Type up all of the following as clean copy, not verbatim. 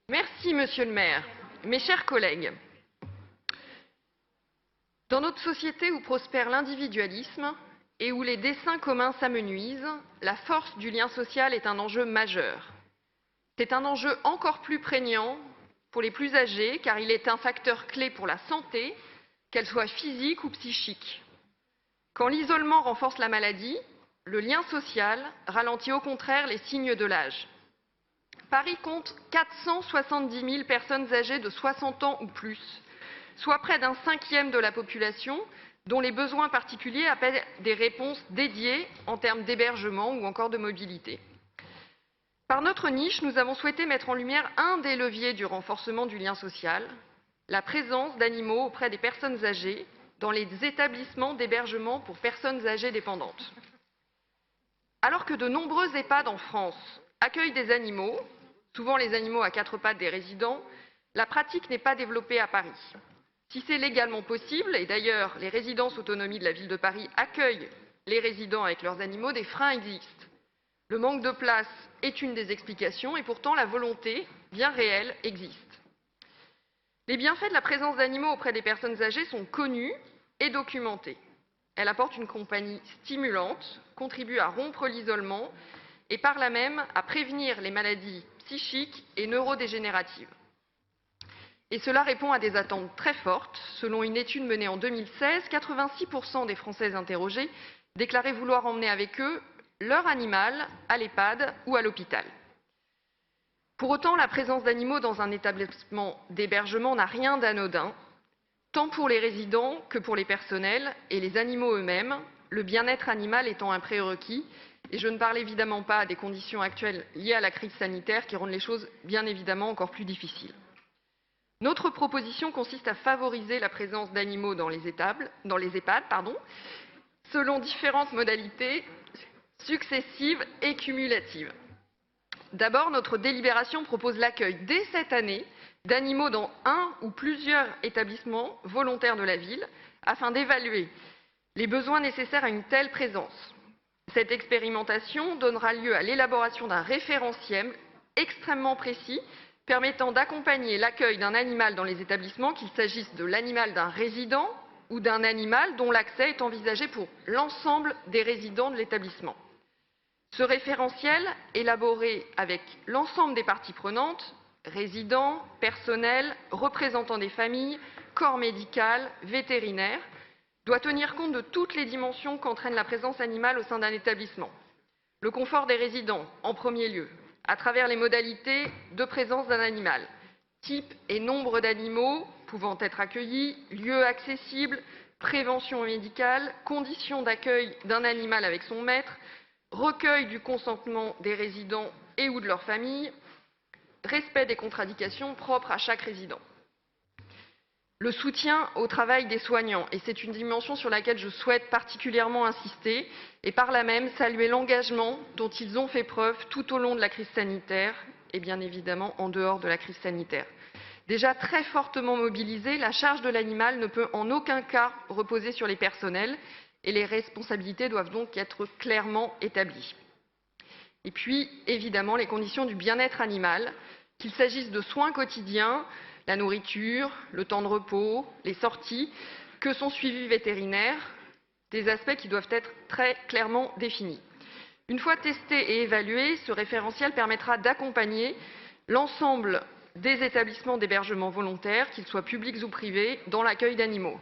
Merci, Monsieur le maire. Mes chers collègues, dans notre société où prospère l'individualisme et où les desseins communs s'amenuisent, la force du lien social est un enjeu majeur. C'est un enjeu encore plus prégnant pour les plus âgés, car il est un facteur clé pour la santé, qu'elle soit physique ou psychique. Quand l'isolement renforce la maladie, le lien social ralentit au contraire les signes de l'âge. Paris compte 470 000 personnes âgées de 60 ans ou plus, soit près d'un cinquième de la population, dont les besoins particuliers appellent des réponses dédiées en termes d'hébergement ou encore de mobilité. Par notre niche, nous avons souhaité mettre en lumière un des leviers du renforcement du lien social, la présence d'animaux auprès des personnes âgées dans les établissements d'hébergement pour personnes âgées dépendantes. Alors que de nombreux EHPAD en France accueillent des animaux, souvent les animaux à quatre pattes des résidents, la pratique n'est pas développée à Paris. Si c'est légalement possible, et d'ailleurs les résidences autonomie de la ville de Paris accueillent les résidents avec leurs animaux, des freins existent. Le manque de place est une des explications et pourtant la volonté, bien réelle, existe. Les bienfaits de la présence d'animaux auprès des personnes âgées sont connus et documentés. Elle apporte une compagnie stimulante, contribue à rompre l'isolement et par là même à prévenir les maladies psychiques et neurodégénératives. Et cela répond à des attentes très fortes. Selon une étude menée en 2016, 86% des Français interrogés déclaraient vouloir emmener avec eux leur animal à l'EHPAD ou à l'hôpital. Pour autant, la présence d'animaux dans un établissement d'hébergement n'a rien d'anodin, tant pour les résidents que pour les personnels et les animaux eux-mêmes, le bien-être animal étant un prérequis. Et je ne parle évidemment pas des conditions actuelles liées à la crise sanitaire qui rendent les choses bien évidemment encore plus difficiles. Notre proposition consiste à favoriser la présence d'animaux dans les EHPAD, selon différentes modalités successives et cumulatives. D'abord, notre délibération propose l'accueil dès cette année d'animaux dans un ou plusieurs établissements volontaires de la ville afin d'évaluer les besoins nécessaires à une telle présence. Cette expérimentation donnera lieu à l'élaboration d'un référentiel extrêmement précis permettant d'accompagner l'accueil d'un animal dans les établissements, qu'il s'agisse de l'animal d'un résident ou d'un animal dont l'accès est envisagé pour l'ensemble des résidents de l'établissement. Ce référentiel, élaboré avec l'ensemble des parties prenantes, résidents, personnels, représentants des familles, corps médical, vétérinaire, doit tenir compte de toutes les dimensions qu'entraîne la présence animale au sein d'un établissement. Le confort des résidents, en premier lieu, à travers les modalités de présence d'un animal, type et nombre d'animaux pouvant être accueillis, lieux accessibles, prévention médicale, conditions d'accueil d'un animal avec son maître, recueil du consentement des résidents et ou de leur famille, respect des contre-indications propres à chaque résident. Le soutien au travail des soignants, et c'est une dimension sur laquelle je souhaite particulièrement insister, et par là même saluer l'engagement dont ils ont fait preuve tout au long de la crise sanitaire, et bien évidemment en dehors de la crise sanitaire. Déjà très fortement mobilisée, la charge de l'animal ne peut en aucun cas reposer sur les personnels, et les responsabilités doivent donc être clairement établies. Et puis, évidemment, les conditions du bien-être animal, qu'il s'agisse de soins quotidiens, la nourriture, le temps de repos, les sorties, que son suivi vétérinaire, des aspects qui doivent être très clairement définis. Une fois testé et évalué, ce référentiel permettra d'accompagner l'ensemble des établissements d'hébergement volontaire, qu'ils soient publics ou privés, dans l'accueil d'animaux.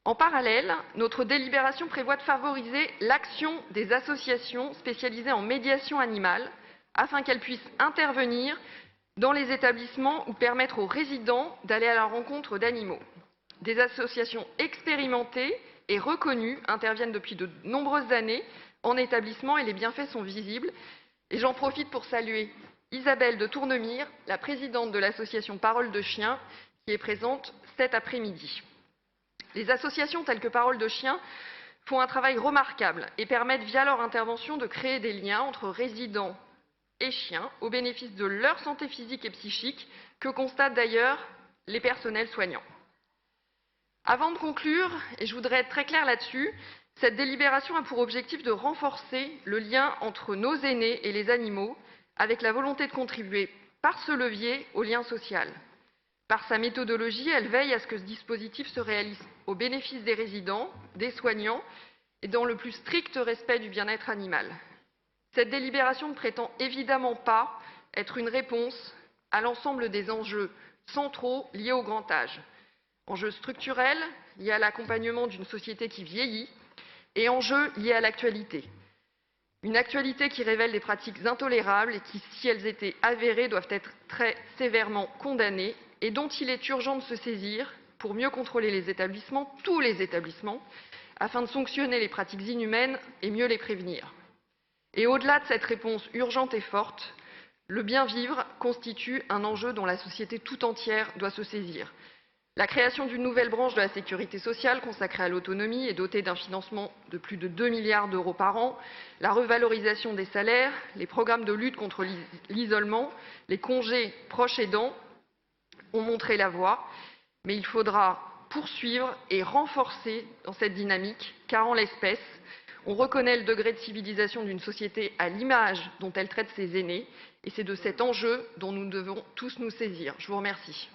En parallèle, notre délibération prévoit de favoriser l'action des associations spécialisées en médiation animale afin qu'elles puissent intervenir dans les établissements ou permettre aux résidents d'aller à la rencontre d'animaux. Des associations expérimentées et reconnues interviennent depuis de nombreuses années en établissement et les bienfaits sont visibles. Et j'en profite pour saluer Isabelle de Tournemire, la présidente de l'association Parole de Chien, qui est présente cet après-midi. Les associations telles que Parole de Chien font un travail remarquable et permettent via leur intervention de créer des liens entre résidents et chiens au bénéfice de leur santé physique et psychique que constatent d'ailleurs les personnels soignants. Avant de conclure, et je voudrais être très claire là-dessus, cette délibération a pour objectif de renforcer le lien entre nos aînés et les animaux avec la volonté de contribuer par ce levier au lien social. Par sa méthodologie, elle veille à ce que ce dispositif se réalise au bénéfice des résidents, des soignants et dans le plus strict respect du bien-être animal. Cette délibération ne prétend évidemment pas être une réponse à l'ensemble des enjeux centraux liés au grand âge. Enjeux structurels liés à l'accompagnement d'une société qui vieillit et enjeux liés à l'actualité. Une actualité qui révèle des pratiques intolérables et qui, si elles étaient avérées, doivent être très sévèrement condamnées et dont il est urgent de se saisir pour mieux contrôler les établissements, tous les établissements, afin de sanctionner les pratiques inhumaines et mieux les prévenir. Et au-delà de cette réponse urgente et forte, le bien-vivre constitue un enjeu dont la société tout entière doit se saisir. La création d'une nouvelle branche de la sécurité sociale consacrée à l'autonomie et dotée d'un financement de plus de 2 milliards d'euros par an, la revalorisation des salaires, les programmes de lutte contre l'isolement, les congés proches aidants ont montré la voie, mais il faudra poursuivre et renforcer dans cette dynamique, car en l'espèce, on reconnaît le degré de civilisation d'une société à l'image dont elle traite ses aînés, et c'est de cet enjeu dont nous devons tous nous saisir. Je vous remercie.